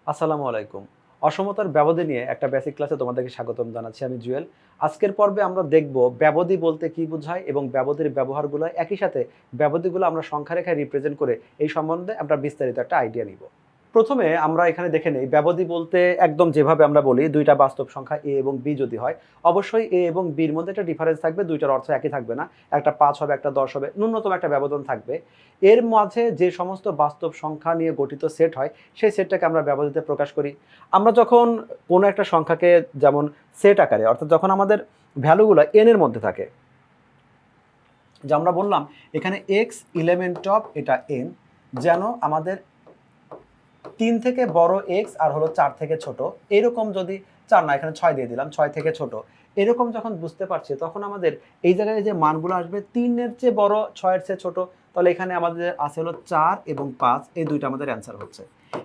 আসসালামু আলাইকুম। অসমতার ব্যবধি নিয়ে একটা বেসিক ক্লাসে তোমাদেরকে স্বাগতম জানাচ্ছি। আমি জুয়েল। আজকের পর্বে আমরা দেখব ব্যবধি বলতে কি বোঝায় এবং ব্যবধির ব্যবহারগুলো একই সাথে ব্যবধিগুলো আমরা সংখ্যা রেখায় রিপ্রেজেন্ট করে এই সম্বন্ধে আমরা বিস্তারিত একটা আইডিয়া নিব। প্রথমে আমরা এখানে দেখে নেই ব্যবধি বলতে একদম যেভাবে আমরা বলি ২ টা বাস্তব সংখ্যা a এবং b যদি হয়, অবশ্যই a এবং b এর মধ্যে একটা ডিফারেন্স থাকবে, ২ টার অর্থ একই থাকবে না। একটা ৫ হবে, একটা ১০ হবে, ন্যূনতম একটা ব্যবধান থাকবে। এর মাঝে যে সমস্ত বাস্তব সংখ্যা নিয়ে গঠিত সেট হয়, সেই সেটটাকে আমরা ব্যবধিতে প্রকাশ করি। আমরা যখন কোনো একটা সংখ্যাকে যেমন সেট আকারে অর্থাৎ যখন আমাদের ভ্যালুগুলো n এর মধ্যে থাকে, যে আমরা বললাম এখানে x এলিমেন্ট অফ এটা n, যেন আমাদের ৩ থেকে বড় x আর হলো ৪ থেকে ছোট, এরকম যদি ৪ না এখানে ৬ দিয়ে দিলাম, ৬ থেকে ছোট, এরকম যখন বুঝতে পারছি তখন আমাদের এই জায়গায় যে মানগুলো আসবে ৩ এর চেয়ে বড়, ৬ এর চেয়ে ছোট, তাহলে এখানে আমাদের আছে হলো ৪ এবং ৫, এই দুইটা আমাদের অ্যান্সার হচ্ছে।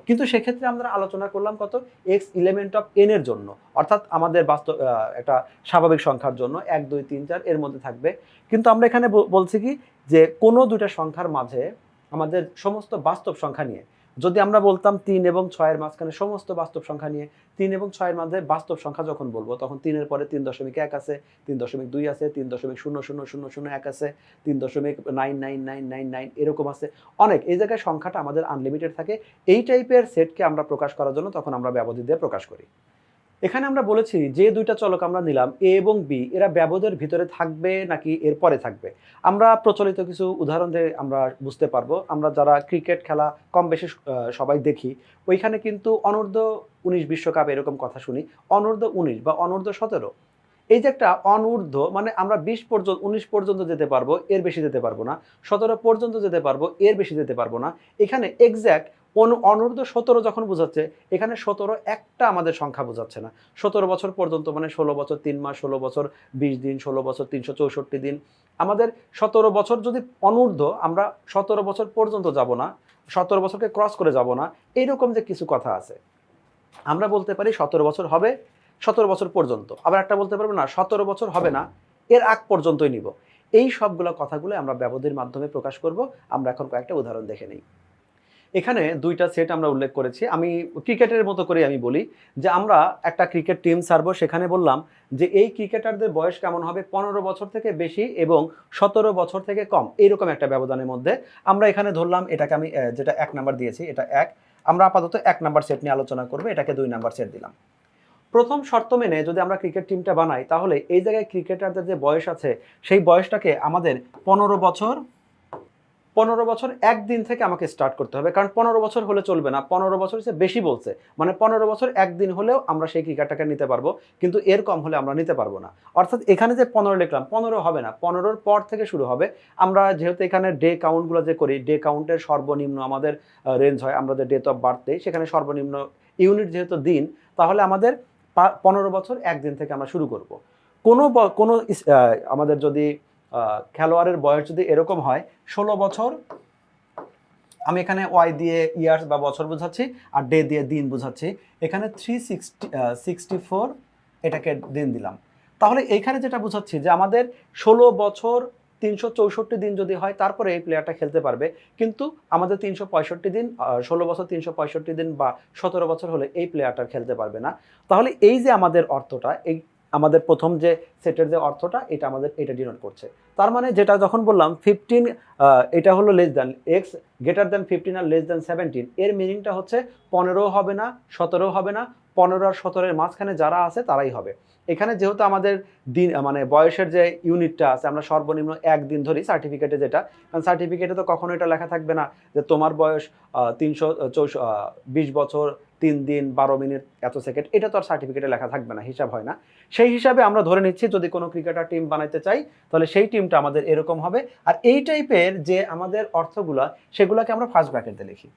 কিন্তু সেক্ষেত্রে আমরা আলোচনা করলাম কত, x এলিমেন্ট অফ n এর জন্য, অর্থাৎ আমাদের বাস্তব একটা স্বাভাবিক সংখ্যার জন্য ১ ২ ৩ ৪ এর মধ্যে থাকবে। কিন্তু আমরা এখানে বলছি কি যে কোনো দুইটা সংখ্যার মাঝে আমাদের সমস্ত বাস্তব সংখ্যা নিয়ে, যদি আমরা বলতাম ৩ এবং ৬ এর মাঝখানে সমস্ত বাস্তব সংখ্যা নিয়ে, ৩ এবং ৬ এর মাঝে বাস্তব সংখ্যা যখন বলবো তখন ৩ এর পরে ৩.১ আছে, ৩.২ আছে, ৩.০০০০১ আছে, ৩.৯৯৯৯৯ এরকম আছে অনেক। এই জায়গায় সংখ্যাটা আমাদের আনলিমিটেড থাকে। এই টাইপের সেটকে আমরা প্রকাশ করার জন্য তখন আমরা ব্যবধি দিয়ে প্রকাশ করি। এখানে আমরা বলেছি যে দুইটা চলক আমরা নিলাম a এবং b, এরা ব্যবধানের ভিতরে থাকবে নাকি এর পরে থাকবে। আমরা প্রচলিত কিছু উদাহরণ দিয়ে আমরা বুঝতে পারবো। আমরা যারা ক্রিকেট খেলা কম বেশি সবাই দেখি, ওইখানে কিন্তু অনূর্ধ্ব ১৯ বিশ্বকাপ এরকম কথা শুনি, অনূর্ধ্ব ১৯ বা অনূর্ধ্ব ১৭। এই যে একটা অনূর্ধ্ব মানে আমরা ১৯ পর্যন্ত যেতে পারবো, এর বেশি যেতে পারবো না। ১৭ পর্যন্ত যেতে পারবো, এর বেশি যেতে পারবো না। এখানে এক্সাক্ট অনূর্ধ্ব ১৭ যখন বোঝাচ্ছে, এখানে ১৭ একটা আমাদের সংখ্যা বোঝাচ্ছে না। ১৭ বছর পর্যন্ত মানে ১৬ বছর ৩ মাস, ১৬ বছর ২০ দিন, ১৬ বছর ৩৬৪ দিন। আমাদের ১৭ বছর যদি অনূর্ধ্ব, আমরা ১৭ বছর পর্যন্ত যাব না, ১৭ বছরকে ক্রস করে যাব না, এইরকম যে কিছু কথা আছে। আমরা বলতে পারি ১৭ বছর হবে, ১৭ বছর পর্যন্ত। আবার একটা বলতে পারবো না ১৭ বছর হবে না, এর আগ পর্যন্তই নিব। এই সবগুলো কথাগুলো আমরা ব্যবধির মাধ্যমে প্রকাশ করব। আমরা এখন কয়েকটা উদাহরণ দেখে নিই। এখানে ২ টা সেট আমরা উল্লেখ করেছি। আমি ক্রিকেটের মতো করে আমি বলি যে আমরা একটা ক্রিকেট টিম ছাড়বো, সেখানে বললাম যে এই ক্রিকেটারদের বয়স কেমন হবে ১৫ বছর থেকে বেশি এবং ১৭ বছর থেকে কম, এইরকম একটা ব্যবধানের মধ্যে। আমরা এখানে ধরলাম এটাকে আমি যেটা ১ নাম্বার দিয়েছি এটা ১। আমরা আপাতত ১ নাম্বার সেট নিয়ে আলোচনা করব, এটাকে ২ নাম্বার সেট দিলাম। প্রথম শর্ত মেনে যদি আমরা ক্রিকেট টিমটা বানাই, তাহলে এই জায়গায় ক্রিকেটারদের যে বয়স আছে সেই বয়সটাকে আমাদের ১৫ বছর ১ দিন থেকে আমাকে স্টার্ট করতে হবে, কারণ ১৫ বছর হলে চলবে না। ১৫ বছর হচ্ছে বেশি বলছে, মানে ১৫ বছর ১ দিন হলেও আমরা সেই ক্রিকেটটাকে নিতে পারবো, কিন্তু এর কম হলে আমরা নিতে পারবো না। অর্থাৎ এখানে যে ১৫ লিখলাম, ১৫ হবে না, ১৫'র পর থেকে শুরু হবে। আমরা যেহেতু এখানে ডে কাউন্টগুলো যে করি, ডে কাউন্টের সর্বনিম্ন আমাদের রেঞ্জ হয়, আমাদের ডেট অফ বার্থ দেই, সেখানে সর্বনিম্ন ইউনিট যেহেতু দিন, তাহলে আমাদের ১৫ বছর ১ দিন থেকে আমরা শুরু করব। কোনো আমাদের যদি খেলোয়াড়ের বয়স যদি এরকম হয় ১৬ বছর, আমি এখানে ওয়াই দিয়ে ইয়ার্স বা বছর বোঝাচ্ছি আর ডে দিয়ে দিন বোঝাচ্ছি। এখানে 364 এটাকে দিন দিলাম। তাহলে এইখানে যেটা বোঝাচ্ছি যে আমাদের ১৬ বছর ৩৬৪ দিন যদি হয়, তারপরে এই প্লেয়ারটা খেলতে পারবে। কিন্তু আমাদের ৩৬৫ দিন, ১৬ বছর ৩৬৫ দিন বা ১৭ বছর হলে এই প্লেয়ারটা খেলতে পারবে না। তাহলে এই যে আমাদের অর্থটা, এই আমাদের প্রথম যে সেটের যে অর্থটা, এটা আমাদের এটা ডিনোট করছে। তার মানে যেটা যখন বললাম 15, এটা হলো less than x greater than 15 আর লেস দ্যান 17, এর মিনিংটা হচ্ছে ১৫ হবে না, ১৭ হবে না, ১৫ আর ১৭-এর মাঝখানে যারা আছে তারাই হবে। এখানে যেহেতু আমাদের দিন মানে বয়সের যে ইউনিটটা আছে, আমরা সর্বনিম্ন ১ দিন ধরি সার্টিফিকেটে, যেটা কারণ সার্টিফিকেটে তো কখনো এটা লেখা থাকবে না যে তোমার বয়স ৩২০ বছর ৩ দিন ১২ মিনিট এত সেকেন্ড, এটা তো আর সার্টিফিকেটে লেখা থাকবে না, হিসাব হয় না। সেই হিসাবে আমরা ধরে নিচ্ছি যদি কোনো ক্রিকেটার টিম বানাইতে চাই, তাহলে সেই টিমটা আমাদের এরকম হবে। আর এই টাইপের যে আমাদের অর্থগুলা, সেগুলোকে আমরা ফার্স্ট ব্র্যাকেটে লিখি।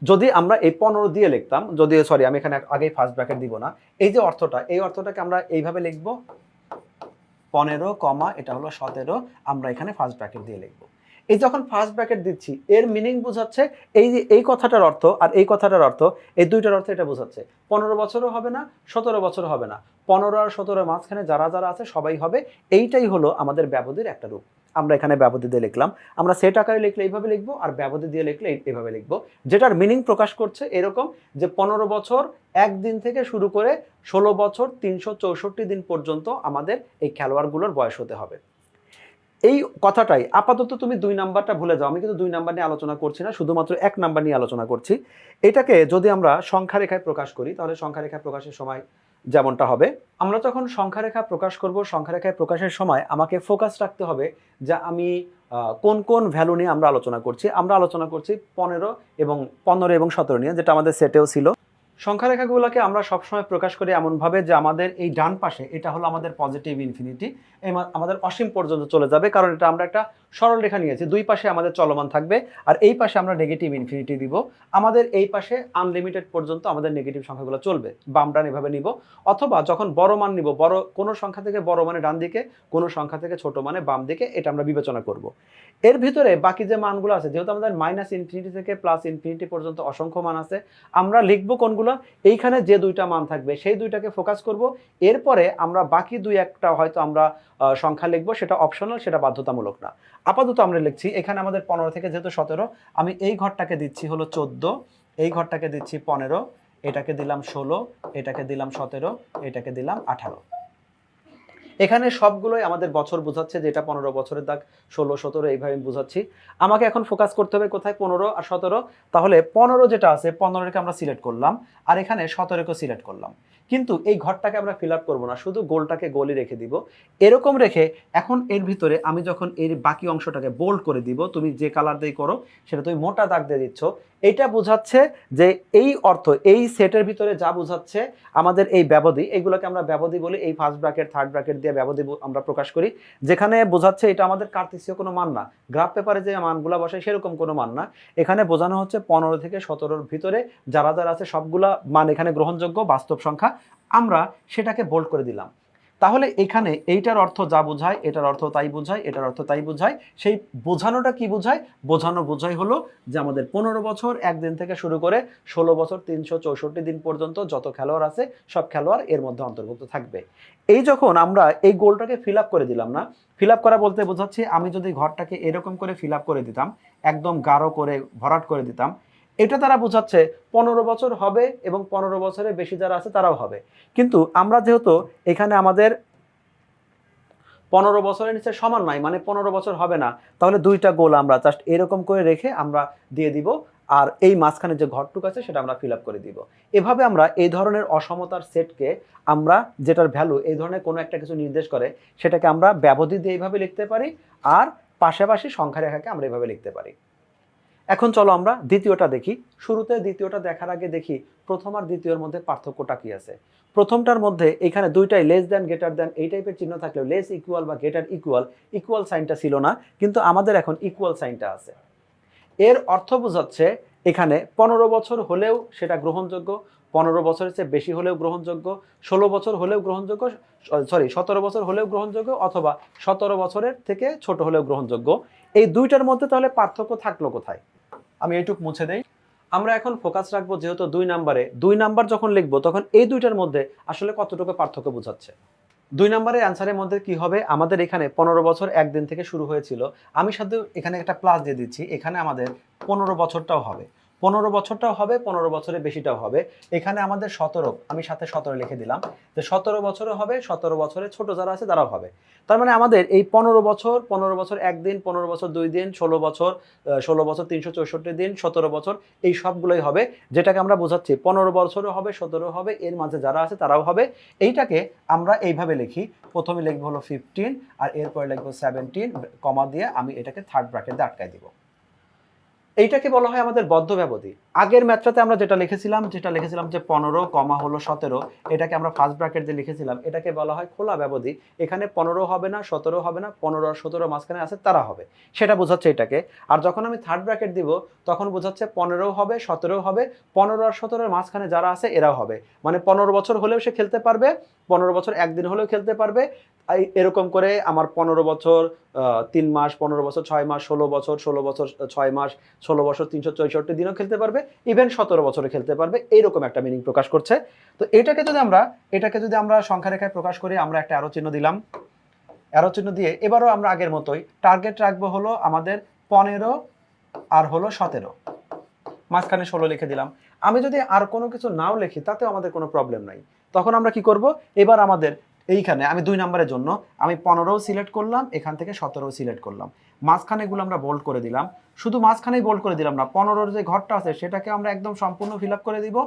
যদি আমরা এই ১৫ দিয়ে লিখতাম, যদি সরি আমি এখানে আগেই ফার্স্ট ব্র্যাকেট দিব না, এই যে অর্থটা, এই অর্থটাকে আমরা এইভাবে লিখবো ১৫ কমা এটা হলো ১৭, আমরা এখানে ফার্স্ট ব্র্যাকেট দিয়ে লিখবো। এই যখন ফার্স্ট ব্র্যাকেট দিচ্ছি, এর মিনিং বোঝাচ্ছে এই যে এই কথাটার অর্থ আর এই কথাটার অর্থ, এই দুইটার অর্থ এটা বোঝাচ্ছে ১৫ বছরও হবে না, ১৭ বছর হবে না, ১৫ আর ১৭-এর মাঝখানে যারা যারা আছে সবাই হবে। এইটাই হলো আমাদের ব্যবধির একটা রূপ। আমরা এখানে ব্যবধি দিয়ে লিখলাম। আমরা সেট আকারে লিখলে এইভাবে লিখবো, আর ব্যবধি দিয়ে লিখলে এইভাবে লিখবো, যেটার মিনিং প্রকাশ করছে এরকম যে 15 বছর 1 দিন থেকে শুরু করে 16 বছর 364 দিন পর্যন্ত আমাদের এই খেলোয়াড়গুলোর বয়স হতে হবে। এই কথাটাই আপাতত তুমি 2 নাম্বারটা ভুলে যাও, আমি কিন্তু 2 নাম্বার নিয়ে আলোচনা করছি না, শুধুমাত্র 1 নাম্বার নিয়ে আলোচনা করছি। এটাকে যদি আমরা সংখ্যা রেখায় প্রকাশ করি তাহলে সংখ্যা রেখায় প্রকাশের সময় যেমনটা হবে, আমরা যখন সংখ্যা রেখা প্রকাশ করব, সংখ্যা রেখায় প্রকাশের সময় আমাকে ফোকাস রাখতে হবে যে আমি কোন কোন ভ্যালু নিয়ে আমরা আলোচনা করছি। আমরা আলোচনা করছি 15 এবং 17 নিয়ে, যেটা আমাদের সেটেও ছিল। সংখ্যা রেখাগুলোকে আমরা সবসময় প্রকাশ করি এমনভাবে যে আমাদের এই ডান পাশে এটা হলো আমাদের পজিটিভ ইনফিনিটি, আমাদের অসীম পর্যন্ত চলে যাবে, কারণ এটা আমরা একটা সরল রেখা নিয়েছি, দুই পাশে আমাদের চলমান থাকবে, আর এই পাশে আমরা নেগেটিভ ইনফিনিটি দিব। আমাদের এই পাশে আনলিমিটেড পর্যন্ত আমাদের নেগেটিভ সংখ্যাগুলো চলবে, বাম ডান এভাবে নিব। অথবা যখন বড় মান নিব, বড় কোনো সংখ্যা থেকে বড় মানে ডান দিকে, কোনো সংখ্যা থেকে ছোট মানে বাম দিকে, এটা আমরা বিবেচনা করব। এর ভিতরে বাকি যে মানগুলো আছে, যেহেতু আমাদের মাইনাস ইনফিনিটি থেকে প্লাস ইনফিনিটি পর্যন্ত অসংখ্য মান আছে, আমরা লিখব কোনগুলো, এইখানে যে দুইটা মান থাকবে সেই দুইটাকে ফোকাস করব। এরপরে আমরা বাকি দুই একটা হয়তো আমরা সংখ্যা লিখবো, সেটা অপশনাল, সেটা বাধ্যতামূলক না। আপাতত আমরা লিখছি এখানে আমাদের 15 থেকে যেহেতু 17, আমি এই ঘরটাকে দিচ্ছি হলো 14, এই ঘরটাকে দিচ্ছি 15, এটাকে দিলাম 16, এটাকে দিলাম 17, এটাকে দিলাম 18। এখানে সবগুলোই আমাদের বছর বোঝাচ্ছে, যেটা 15 বছরের দাগ, 16, 17 এইভাবে আমি বোঝাচ্ছি। আমাকে এখন ফোকাস করতে হবে কোথায়, 15 আর 17। তাহলে 15 যেটা আছে, 15কে আমরা সিলেক্ট করলাম, আর এখানে 17কে সিলেক্ট করলাম। কিন্তু এই ঘরটাকে আমরা ফিল আপ করবো না, শুধু গোলটাকে গোলই রেখে দিব। এরকম রেখে এখন এর ভিতরে আমি যখন এর বাকি অংশটাকে বোল্ড করে দিব, তুমি যে কালার দিয়ে করো সেটা তুমি মোটা দাগ দিয়ে দিচ্ছ, এটা বোঝাচ্ছে যে এই অর্থ, এই সেটের ভিতরে যা বোঝাচ্ছে আমাদের এই ব্যবধি, এইগুলোকে আমরা ব্যবধি বলি। এই ফার্স্ট ব্র্যাকেট থার্ড ব্র্যাকেট দিয়ে ব্যবধি আমরা প্রকাশ করি, যেখানে বোঝাচ্ছে এটা আমাদের কার্তেসীয় কোনো মান না, গ্রাফ পেপারে যে মানগুলো বসে সেরকম কোনো মান না। এখানে বোঝানো হচ্ছে 15 থেকে 17-র ভিতরে যারা যারা আছে সবগুলা মান এখানে গ্রহণযোগ্য বাস্তব সংখ্যা, আমরা সেটাকে বোল্ড করে দিলাম। তাহলে এখানে এইটার অর্থ যা বোঝায়, এটার অর্থ তাই বোঝায়, এটার অর্থ তাই বোঝায়। সেই বোঝানোটা কি বোঝায়? বোঝায় হলো যে আমাদের 15 বছর 1 দিন থেকে শুরু করে 16 বছর 364 দিন পর্যন্ত যত খেলোয়াড় আছে সব খেলোয়াড় এর মধ্যে অন্তর্ভুক্ত থাকবে। এই যখন আমরা এই গোলটাকে ফিল আপ করে দিলাম না, ফিল আপ করা বলতে বোঝাচ্ছি আমি যদি ঘরটাকে এরকম করে ফিল আপ করে দিতাম, একদম গাঢ় করে ভরাট করে দিতাম, এটা তারা বোঝাচ্ছে 15 বছর হবে এবং 15 বছরের বেশি যারা আছে তারাও হবে। কিন্তু আমরা যেহেতু এখানে আমাদের 15 বছরের নিচে সমান নাই, মানে 15 বছর হবে না, তাহলে দুইটা গোল আমরা জাস্ট এরকম করে রেখে আমরা দিয়ে দিব, আর এই মাঝখানে যে ঘরটুক আছে সেটা আমরা ফিল আপ করে দিব। এভাবে আমরা এই ধরনের অসমতার সেটকে, আমরা যেটার ভ্যালু এই ধরনের কোনো একটা কিছু নির্দেশ করে, সেটাকে আমরা ব্যবধি দিয়ে এইভাবে লিখতে পারি, আর পাশাপাশি সংখ্যা রেখাকে আমরা এইভাবে লিখতে পারি। এখন চলো আমরা দ্বিতীয়টা দেখি। শুরুতে দ্বিতীয়টা দেখার আগে দেখি প্রথম আর দ্বিতীয়র মধ্যে পার্থক্যটা কি আছে। প্রথমটার মধ্যে এখানে দুইটাই লেস দ্যান গ্রেটার দ্যান এই টাইপের চিহ্ন থাকলেও লেস ইকুয়াল বা গ্রেটার ইকুয়াল সাইনটা ছিল না, কিন্তু আমাদের এখন ইকুয়াল সাইনটা আছে। এর অর্থ বোঝাচ্ছে এখানে 15 বছর হলেও সেটা গ্রহণযোগ্য, 15 বছরের চেয়ে বেশি হলেও গ্রহণযোগ্য, 16 বছর হলেও গ্রহণযোগ্য, 17 বছর হলেও গ্রহণযোগ্য, অথবা 17 বছরের থেকে ছোট হলেও গ্রহণযোগ্য। এই দুইটার মধ্যে তাহলে পার্থক্য থাকলো কোথায়? আমি এইটুক মুছে দেই। আমরা এখন ফোকাস রাখবো যেহেতু 2 নাম্বারে, 2 নাম্বার যখন লিখবো তখন এই দুইটার মধ্যে আসলে কতটুকু পার্থক্য বোঝাচ্ছে। 2 নাম্বারের অ্যান্সারের মধ্যে কি হবে, আমাদের এখানে 15 বছর 1 দিন থেকে শুরু হয়েছিল, আমি সাথে এখানে একটা প্লাস দিয়ে দিচ্ছি, এখানে আমাদের 15 বছরটাও হবে, 15 বছরটাও হবে, 15 বছরের বেশিটাও হবে। এখানে আমাদের 17, আমি সাথে 17 লিখে দিলাম, যে 17 বছরও হবে, 17 বছরের ছোট যারা আছে তারাও হবে। তার মানে আমাদের এই 15 বছর, 15 বছর 1 দিন, 15 বছর 2 দিন, 16 বছর 364 দিন, 17 বছর, এই সবগুলোই হবে, যেটাকে আমরা বোঝাচ্ছি 15 বছরও হবে, 17 হবে, এর মাঝে যারা আছে তারাও হবে। এইটাকে আমরা এইভাবে লিখি, প্রথমে লিখবো হলো 15, আর এরপরে লিখবো 17, কমা দিয়ে আমি এটাকে থার্ড ব্র্যাকেট দিয়ে আটকাই দিব। এইটাকে বলা হয় আমাদের বদ্ধ ব্যবধি। আগের ম্যাথটাতে আমরা যেটা লিখেছিলাম যে 15 কমা হলো 17, এটাকে আমরা ফার্স্ট ব্র্যাকেট দিয়ে লিখেছিলাম, এটাকে বলা হয় খোলা ব্যবধি। এখানে 15 হবে না, 17 হবে না, 15 আর 17 মাঝখানে আছে তারা হবে, সেটা বোঝাচ্ছে এটাকে। আর যখন আমি থার্ড ব্র্যাকেট দিব তখন বোঝাচ্ছে 15 হবে, 17 হবে, 15 আর 17 মাঝখানে যারা আছে এরাও হবে। মানে 15 বছর হলেও সে খেলতে পারবে, 15 বছর 1 দিন হলেও খেলতে পারবে। এরকম করে আমার 15 বছর 3 মাস, 15 বছর 6 মাস, 16 বছর 6 মাস, 16 বছর 364 দিনও খেলতে পারবে, ইভেন 17 বছরে খেলতে পারবে, এইরকম একটা মিনিং প্রকাশ করছে। তো এটাকে যদি আমরা সংখ্যা রেখায় প্রকাশ করি, আমরা একটা অ্যারো চিহ্ন দিলাম, অ্যারো চিহ্ন দিয়ে এবারও আমরা আগের মতোই টার্গেট রাখবো হলো আমাদের 15 আর হলো 17, মাঝখানে 16 লিখে দিলাম। আমি যদি আর কোনো কিছু নাও লিখি তাতেও আমাদের কোনো প্রবলেম নাই। তখন আমরা কি করব, এবার আমাদের এইখানে আমি 2 নম্বরের জন্য আমি 15 সিলেক্ট করলাম, এখান থেকে 17 সিলেক্ট করলাম, মাঝখানেগুলো আমরা বোল্ড করে দিলাম। শুধু মাঝখানেই বোল্ড করে দিলাম না, 15-র যে ঘরটা আছে সেটাকে আমরা একদম সম্পূর্ণ ফিল আপ করে দিব,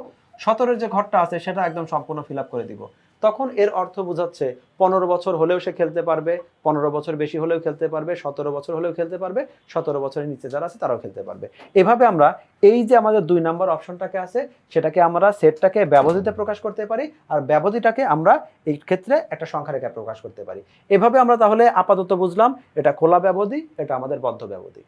17-র যে ঘরটা আছে সেটা একদম সম্পূর্ণ ফিল আপ করে দিব। তখন এর অর্থ বোঝাচ্ছে 15 বছর হলেও সে খেলতে পারবে, 15 বছর বেশি হলেও খেলতে পারবে, 17 বছর হলেও খেলতে পারবে, 17 বছরের নিচে যারা আছে তারাও খেলতে পারবে। এভাবে আমরা এই যে আমাদের 2 নম্বর অপশনটাকে আছে সেটাকে আমরা সেটটাকে ব্যবধিতে প্রকাশ করতে পারি, আর ব্যবধিটাকে আমরা এই ক্ষেত্রে একটা সংখ্যা রেখায় প্রকাশ করতে পারি। এভাবে আমরা তাহলে আপাতত বুঝলাম এটা খোলা ব্যবধি, এটা আমাদের বদ্ধ ব্যবধি।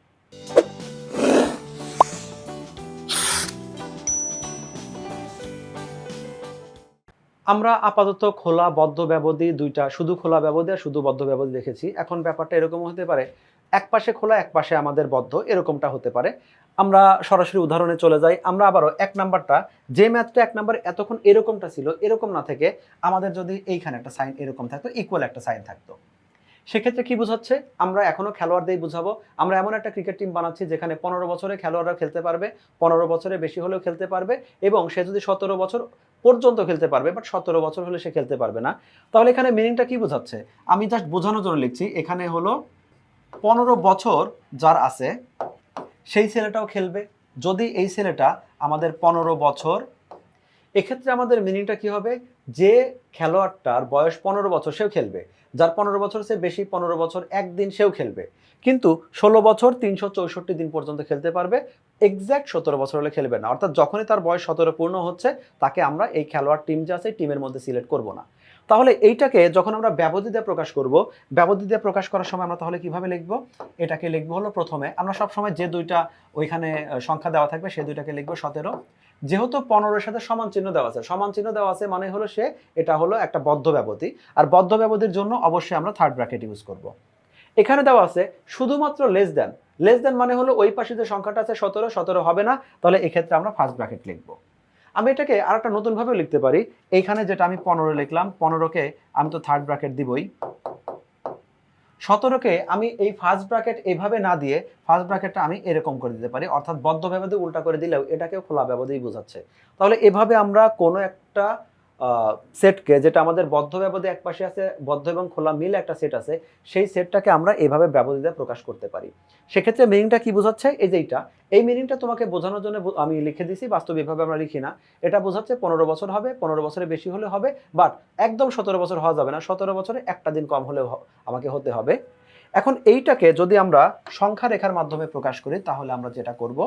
আমরা আপাতত খোলা বদ্ধ ব্যবধি দুইটা, শুধু খোলা ব্যবধি আর শুধু বদ্ধ ব্যবধি দেখেছি। এখন ব্যাপারটা এরকম হতে পারে এক পাশে খোলা এক পাশে আমাদের বদ্ধ, এরকমটা হতে পারে। আমরা সরাসরি উদাহরণে চলে যাই। আমরা আবারও 1 নাম্বারটা, যে ম্যাথটা 1 নাম্বার এতক্ষণ এরকমটা ছিল, এরকম না থেকে আমাদের যদি এইখানে একটা সাইন এরকম থাকতো, ইকুয়াল একটা সাইন থাকতো, সেক্ষেত্রে কি বোঝাচ্ছে, আমরা এখনো খেলোয়াড়দের বুঝাবো। আমরা এমন একটা ক্রিকেট টিম বানাচ্ছি যেখানে 15 বছরে খেলোয়াড়রা খেলতে পারবে, 15 বছরে বেশি হলেও খেলতে পারবে, এবং সে যদি 17 বছর পর্যন্ত খেলতে পারবে, বাট 17 বছর হলে সে খেলতে পারবে না। তাহলে এখানে মিনিংটা কি বোঝাচ্ছে, আমি জাস্ট বোঝানোর জন্য লিখছি, এখানে হলো 15 বছর যার আছে সেই ছেলেটাও খেলবে। যদি এই ছেলেটা আমাদের 15 বছর, এক্ষেত্রে আমাদের মিনিংটা কি হবে, যে খেলোয়াড়টার বয়স 15 বছর সেও খেলবে, যার 15 বছর সে বেশি 15 বছর একদিন সেও খেলবে, কিন্তু 16 বছর 364 দিন পর্যন্ত খেলতে পারবে, এক্স্যাক্ট 17 বছর হলে খেলবে না। অর্থাৎ যখনই তার বয়স 17 পূর্ণ হচ্ছে তাকে আমরা এই খেলোয়াড় টিম যে আছে টিমের মধ্যে সিলেক্ট করব না। তাহলে এইটাকে যখন আমরা ব্যবধি দিয়ে প্রকাশ করব, ব্যবধি দিয়ে প্রকাশ করার সময় আমরা তাহলে কিভাবে লিখব, এটাকে লিখবো হলো প্রথমে আমরা সবসময় যে দুইটা ওইখানে সংখ্যা দেওয়া থাকবে সেই দুইটাকে লিখবো 17। যেহেতু 15-এর সাথে সমান চিহ্ন দেওয়া আছে, সমান চিহ্ন দেওয়া আছে মানে হলো সে, এটা হলো একটা বদ্ধ ব্যবধি, আর বদ্ধ ব্যবধির জন্য অবশ্যই আমরা থার্ড ব্র্যাকেট ইউজ করব। এখানে দেওয়া আছে শুধুমাত্র লেস দেন, লেস দেন মানে হলো ওই পাশে যে সংখ্যাটা আছে 17, 17 হবে না, তাহলে এক্ষেত্রে আমরা ফার্স্ট ব্র্যাকেট লিখবো। আমি এটাকে আর একটা নতুন ভাবেও লিখতে পারি, এইখানে যেটা আমি 15 লিখলাম, 15কে আমি তো থার্ড ব্র্যাকেট দিবই, 17কে আমি এই ফার্স্ট ব্র্যাকেট এভাবে না দিয়ে ফার্স্ট ব্র্যাকেটটা আমি এরকম করে দিতে পারি, অর্থাৎ বদ্ধ ব্যবধি উল্টা করে দিলেও এটাকেও খোলা ব্যবধিই বোঝাচ্ছে। তাহলে এভাবে আমরা কোনো একটা সেটকে, যেটা আমাদের বদ্ধ ব্যবধি এক পাশে আছে, বদ্ধ এবং খোলা মিলে একটা সেট আছে, সেই সেটটাকে আমরা এভাবে ব্যবধি দিয়ে প্রকাশ করতে পারি। সেক্ষেত্রে মিনিংটা কি বোঝাচ্ছে, এই যে এইটা, এই মিনিংটা তোমাকে বোঝানোর জন্য আমি লিখে দিছি, বাস্তবে এভাবে আমরা লিখি না। এটা বোঝাচ্ছে 15 বছর হবে, 15 বছরের বেশি হলে হবে, বাট একদম 17 বছর হওয়া যাবে না, 17 বছরে একটা দিন কম হলেও আমাকে হতে হবে। এখন এইটাকে যদি আমরা সংখ্যা রেখার মাধ্যমে প্রকাশ করি তাহলে আমরা যেটা করব,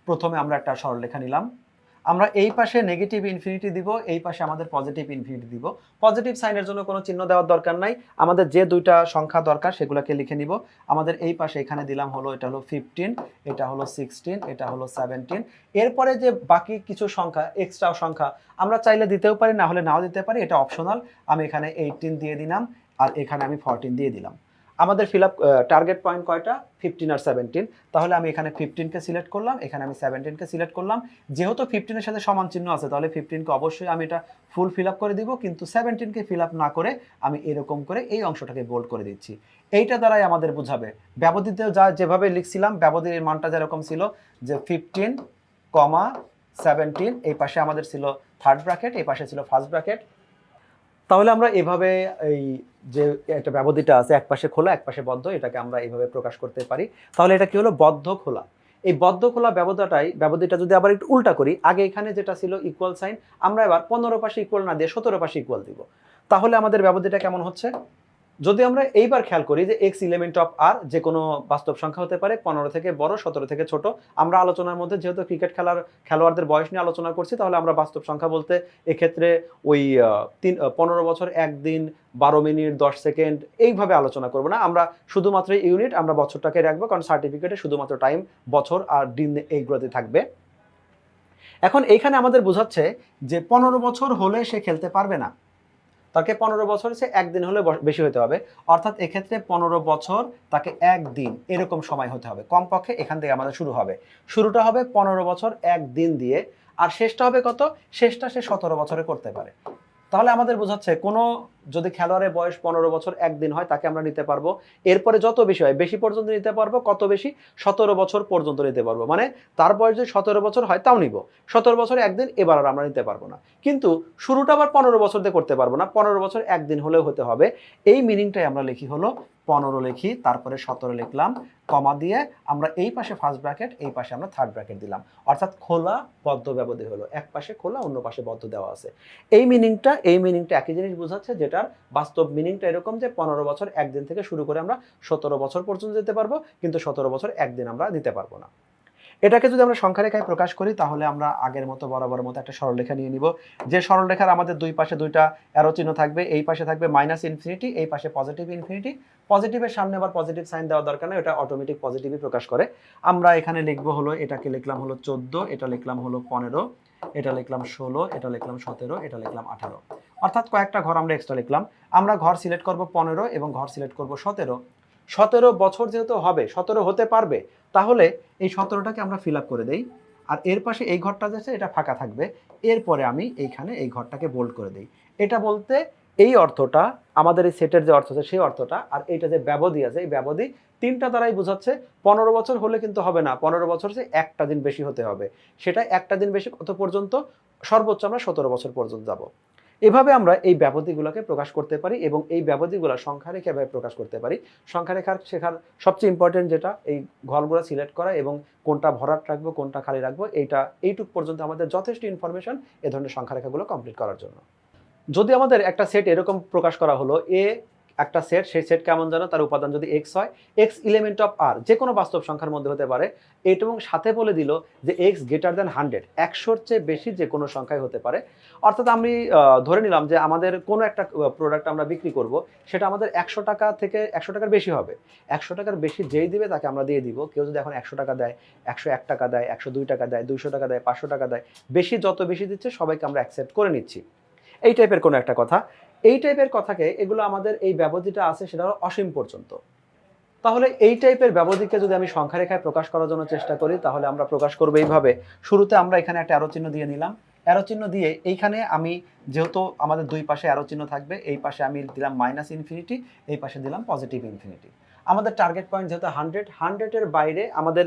প্রথমে আমরা একটা সরলরেখা নিলাম, আমরা এই পাশে নেগেটিভ ইনফিনিটি দিব, এই পাশে আমাদের পজিটিভ ইনফিনিটি দিব। পজিটিভ সাইনের জন্য কোনো চিহ্ন দেওয়ার দরকার নাই, আমাদের যে দুইটা সংখ্যা দরকার সেগুলোকে লিখে নিব। আমাদের এই পাশে এখানে দিলাম হলো, এটা হলো 15, এটা হলো 16, এটা হলো 17। এরপরে যে বাকি কিছু সংখ্যা, এক্সট্রা সংখ্যা আমরা চাইলে দিতেও পারি, না হলে নাও দিতে পারি, এটা অপশনাল। আমি এখানে 18 দিয়ে দিলাম, আর এখানে আমি 14 দিয়ে দিলাম। আমাদের ফিল আপ টার্গেট পয়েন্ট কয়টা, 15 আর 17। তাহলে আমি এখানে 15কে সিলেক্ট করলাম, এখানে আমি 17কে সিলেক্ট করলাম। যেহেতু 15-এর সাথে সমান চিহ্ন আছে তাহলে 15কে অবশ্যই আমি এটা ফুল ফিল আপ করে দিব, কিন্তু 17কে ফিল আপ না করে আমি এরকম করে এই অংশটাকে বোল্ড করে দিচ্ছি। এইটা দ্বারাই আমাদের বোঝাবে, ব্যবধিতেও যা যেভাবে লিখছিলাম ব্যবধির মানটা যেরকম ছিল, যে 15, 17, এই পাশে আমাদের ছিল থার্ড ব্র্যাকেট, এই পাশে ছিল ফার্স্ট ব্র্যাকেট। তাহলে আমরা এভাবে এই যে একটা ব্যবধিটা আছে এক পাশে খোলা এক পাশে বদ্ধ, এটাকে আমরা এইভাবে প্রকাশ করতে পারি। তাহলে এটা কি হলো, বদ্ধ খোলা। এই বদ্ধ খোলা ব্যবধিটা যদি আবার একটু উল্টা করি, আগে এখানে যেটা ছিল ইকুয়াল সাইন, আমরা এবার 15 পাশে ইকুয়াল না দিয়ে 17 পাশে ইকুয়াল দিব। তাহলে আমাদের ব্যবধিটা কেমন হচ্ছে, যদি আমরা এইবার খেয়াল করি যে এক্স এলিমেন্ট অফ আর যে কোনো বাস্তব সংখ্যা হতে পারে, 15 থেকে বড় 17 থেকে ছোট। আমরা আলোচনার মধ্যে যেহেতু ক্রিকেট খেলোয়াড়দের বয়স নিয়ে আলোচনা করছি, তাহলে আমরা বাস্তব সংখ্যা বলতে এক্ষেত্রে ওই 15 বছর 1 দিন 12 মিনিট 10 সেকেন্ড এইভাবে আলোচনা করব না, আমরা শুধুমাত্র ইউনিট, আমরা বছরটাকে রাখবো, কারণ সার্টিফিকেটে শুধুমাত্র টাইম, বছর আর দিন এইগুলোতে থাকবে। এখন এইখানে আমাদের বোঝাচ্ছে যে 15 বছর হলে সে খেলতে পারবে না, তাকে 15 বছর সে একদিন হলে বেশি হতে হবে, অর্থাৎ এক্ষেত্রে 15 বছর তাকে একদিন এরকম সময় হতে হবে কমপক্ষে। এখান থেকে আমাদের শুরুটা হবে 15 বছর একদিন দিয়ে, আর শেষটা হবে কত, শেষটা সে 17 বছরে করতে পারে। তাহলে আমাদের বোঝাচ্ছে কোনো যদি খেলোয়াড়ের বয়স 15 বছর 1 দিন হয় তাকে আমরা নিতে পারবো। এরপরে যত বেশি হয়, বেশি পর্যন্ত নিতে পারবো, কত বেশি? 17 বছর পর্যন্ত নিতে পারবো। মানে তার বয়স যদি 17 বছর হয় তাও নিব। 17 বছর 1 দিন এবার আর আমরা নিতে পারবো না। কিন্তু শুরুটা আবার 15 বছর দিয়ে করতে পারবো না, 15 বছর 1 দিন হলেও হতে হবে। এই মিনিংটাই আমরা লিখি হলো 15 লিখি, তারপরে 17 লিখলাম, কমা দিয়ে আমরা এই পাশে ফার্স্ট ব্র্যাকেট, এই পাশে আমরা থার্ড ব্র্যাকেট দিলাম। অর্থাৎ খোলা বদ্ধ ব্যবধি হলো, এক পাশে খোলা অন্য পাশে বদ্ধ দেওয়া আছে। এই মিনিংটা একই জিনিস বোঝাচ্ছে, যেটার বাস্তব মিনিংটা এরকম যে 15 বছর 1 দিন থেকে শুরু করে আমরা 17 বছর পর্যন্ত যেতে পারবো, কিন্তু 17 বছর 1 দিন আমরা নিতে পারবো না। এটাকে যদি আমরা সংখ্যা রেখায় প্রকাশ করি তাহলে আমরা আগের মতো বরাবর মতো একটা সরলরেখা নিয়ে নিব। যে সরলরেখার আমাদের দুই পাশে দুইটা অ্যারো চিহ্ন থাকবে, এই পাশে থাকবে -ইনফিনিটি, এই পাশে পজিটিভ ইনফিনিটি। পজিটিভের সামনে আবার পজিটিভ সাইন দেওয়ার দরকার নেই, এটা অটোমেটিক পজিটিভই প্রকাশ করে। আমরা এখানে লিখব হলো, এটাকে লিখলাম হলো 14, এটা লিখলাম হলো 15, এটা লিখলাম 16, এটা লিখলাম 17, এটা লিখলাম 18। অর্থাৎ কয়েকটা ঘর আমরা এক্সট্রা লিখলাম। আমরা ঘর সিলেক্ট করব 15 এবং ঘর সিলেক্ট করব 17। 17 বছর যেহেতু হবে, 17 হতে পারবে, তাহলে এই 17টাকে আমরা ফিল আপ করে দেই। আর এর পাশে এই ঘরটা যাচ্ছে, এটা ফাঁকা থাকবে। এরপরে আমি এইখানে এই ঘরটাকে বোল্ড করে দিই। এটা বলতে এই অর্থটা, আমাদের এই সেটের যে অর্থ আছে সেই অর্থটা, আর এইটা যে ব্যবধি আছে, এই ব্যবধি তিনটা দ্বারাই বোঝাচ্ছে। 15 বছর হলে কিন্তু হবে না, 15 বছর যে একটা দিন বেশি হতে হবে। সেটা একটা দিন বেশি কত পর্যন্ত? সর্বোচ্চ আমরা 17 বছর পর্যন্ত যাব। এভাবে আমরা এই ব্যবধিগুলোকে প্রকাশ করতে পারি এবং এই ব্যবধিগুলো সংখ্যা রেখা এভাবে প্রকাশ করতে পারি। সংখ্যা রেখার শেখার সবচেয়ে ইম্পর্টেন্ট যেটা, এই ঘরগুলো সিলেক্ট করা এবং কোনটা ভরাট রাখবো কোনটা খালি রাখবো, এইটুক পর্যন্ত আমাদের যথেষ্ট ইনফরমেশন এ ধরনের সংখ্যা রেখাগুলো কমপ্লিট করার জন্য। যদি আমাদের একটা সেট এরকম প্রকাশ করা হলো, এ একটা সেট, সেই সেট কেমন জানো, তার উপাদান যদি এক্স হয়, এক্স এলিমেন্ট অফ আর, যে কোনো বাস্তব সংখ্যার মধ্যে হতে পারে, এবং সাথে বলে দিল যে এক্স গ্রেটার দ্যান 100, 100-র চেয়ে বেশি যে কোনো সংখ্যায় হতে পারে। অর্থাৎ আমি ধরে নিলাম যে আমাদের কোনো একটা প্রোডাক্ট আমরা বিক্রি করব, সেটা আমাদের 100 টাকা থেকে 100 টাকার বেশি হবে। 100 টাকার বেশি যেই দিবে তাকে আমরা দিয়ে দিব। কেউ যদি এখন 100 টাকা দেয়, 101 টাকা দেয়, 102 টাকা দেয়, 200 টাকা দেয়, 500 টাকা দেয়, বেশি যত বেশি দিচ্ছে সবাইকে আমরা অ্যাকসেপ্ট করে নিচ্ছি। এই টাইপের কোনো একটা কথা। এই টাইপের কথাকে, এগুলো আমাদের এই ব্যবধিটা আছে সেটা হলো অসীম পর্যন্ত। তাহলে এই টাইপের ব্যবধিকে যদি আমি সংখ্যা রেখায় প্রকাশ করার জন্য চেষ্টা করি, তাহলে আমরা প্রকাশ করব এইভাবে। শুরুতে আমরা এখানে একটা অ্যারো চিহ্ন দিয়ে নিলাম। অ্যারো চিহ্ন দিয়ে এইখানে আমি, যেহেতু আমাদের দুই পাশে অ্যারো চিহ্ন থাকবে, এই পাশে আমি দিলাম -ইনফিনিটি, এই পাশে দিলাম পজিটিভ ইনফিনিটি। আমাদের টার্গেট পয়েন্ট যেহেতু 100, 100-এর বাইরে আমাদের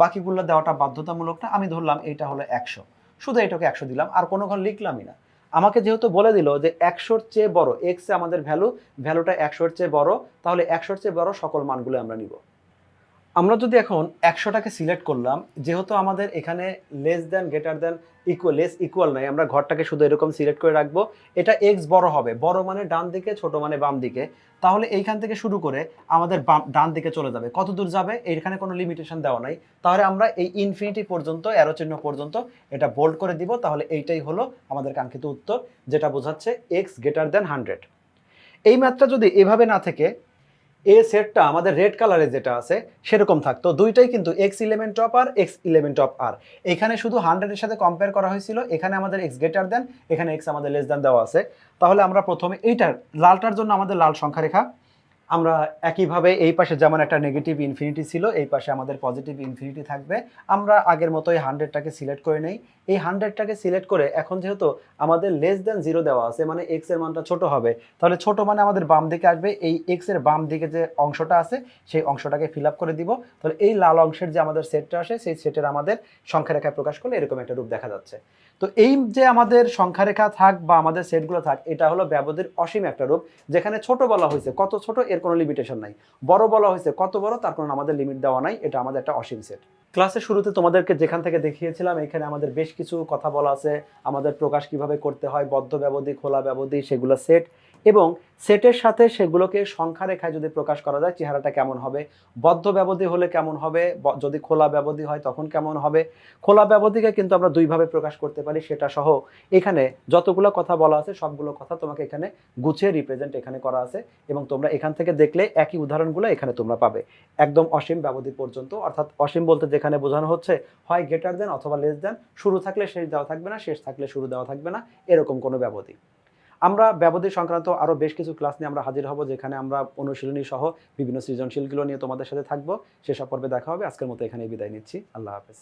বাকিগুলো দেওয়াটা বাধ্যতামূলক না। আমি ধরলাম এইটা হলো 100, শুধু এটাকে 100 দিলাম, আর কোনো ঘর লিখলামই না। আমাকে যেহেতু বলে দিল যে 100-র চেয়ে বড়, এক্স এ আমাদের ভ্যালুটা 100-র চেয়ে বড়, তাহলে 100-র চেয়ে বড় সকল মানগুলো আমরা নিব। আমরা যদি এখন 100টাকে সিলেক্ট করলাম, যেহেতু আমাদের এখানে less than, greater than, equal, less equal নাই, আমরা ঘরটাকে শুধু এরকম সিলেক্ট করে রাখবো। এটা এক্স বড় হবে, বড় মানে ডান দিকে, ছোট মানে বাম দিকে। তাহলে এইখান থেকে শুরু করে আমাদের ডান দিকে চলে যাবে। কত দূর যাবে এখানে কোনো লিমিটেশন দেওয়া নাই। তাহলে আমরা এই ইনফিনিটি পর্যন্ত, অ্যারো চিহ্ন পর্যন্ত এটা বোল্ড করে দিব। তাহলে এইটাই হলো আমাদের কাঙ্ক্ষিত উত্তর, যেটা বোঝাচ্ছে এক্স গ্রেটার দ্যান 100। এই ম্যাথটা যদি এভাবে না থেকে এ সেটটা আমাদের রেড কালারে যেটা আছে সেরকম থাকতো, দুইটাই কিন্তু x element of R, x element of R. এখানে শুধু 100-এর সাথে কম্পেয়ার করা হয়েছিল, এখানে আমাদের এক্স গ্রেটার দেন, এখানে এক্স আমাদের লেস দেন দেওয়া আছে। তাহলে আমরা প্রথমে এইটার লালটার জন্য আমাদের লাল সংখ্যা রেখা, আমরা একইভাবে এই পাশে যেমন একটা নেগেটিভ ইনফিনিটি ছিল, এই পাশে আমাদের পজিটিভ ইনফিনিটি থাকবে। আমরা আগের মতোই 100টাকে সিলেক্ট করে নেই। এই 100টাকে সিলেক্ট করে এখন যেহেতু আমাদের লেস দেন 0 দেওয়া আছে, মানে এক্স এর মানটা ছোট হবে, তাহলে ছোট মানে আমাদের বাম দিকে আসবে। এই এক্স এর বাম দিকে যে অংশটা আছে সেই অংশটাকে ফিল আপ করে দিব। তাহলে এই লাল অংশের যে আমাদের সেটটা আসে, সেই সেটের আমাদের সংখ্যা রেখায় প্রকাশ করলে এরকম একটা রূপ দেখা যাচ্ছে। তো এই যে আমাদের সংখ্যা রেখা থাক বা আমাদের সেটগুলো থাক, এটা হলো ব্যবধির অসীম একটা রূপ। যেখানে ছোট বলা হয়েছে, কত ছোট এর কোনো লিমিটেশন নাই, বড় বলা হয়েছে কত বড় তার কোনো আমাদের লিমিট দেওয়া নাই। এটা আমাদের একটা অসীম সেট। ক্লাসের শুরুতে তোমাদেরকে যেখান থেকে দেখিয়েছিলাম, এখানে আমাদের বেশ কিছু কথা বলা আছে, আমাদের প্রকাশ কিভাবে করতে হয়, বদ্ধ ব্যবধি, খোলা ব্যবধি, সেগুলো সেট, এবং সেটের সাথে সেগুলোকে সংখ্যা রেখায় যদি প্রকাশ করা যায় চেহারাটা কেমন হবে, বদ্ধ ব্যবধি হলে কেমন হবে, যদি খোলা ব্যবধি হয় তখন কেমন হবে। খোলা ব্যবধিকে কিন্তু আমরা দুইভাবে প্রকাশ করতে পারি, সেটা সহ এখানে যতগুলো কথা বলা আছে সবগুলো কথা তোমাকে এখানে গুছিয়ে রিপ্রেজেন্ট এখানে করা আছে, এবং তোমরা এখান থেকে দেখলে একই উদাহরণগুলো এখানে তোমরা পাবে একদম অসীম ব্যবধি পর্যন্ত। অর্থাৎ অসীম বলতে যেখানে বোঝানো হচ্ছে হয় গ্রেটার দেন অথবা লেস দেন, শুরু থাকলে শেষ দেওয়া থাকবে না, শেষ থাকলে শুরু দেওয়া থাকবে না, এরকম কোনো ব্যবধি। আমরা ব্যবধি সংক্রান্ত আরও বেশ কিছু ক্লাস নিয়ে আমরা হাজির হব, যেখানে আমরা অনুশীলনী সহ বিভিন্ন সৃজনশীলগুলো নিয়ে তোমাদের সাথে থাকবো। সেসব পর্বে দেখা হবে। আজকের মতো এখানেই বিদায় নিচ্ছি। আল্লাহ হাফেজ।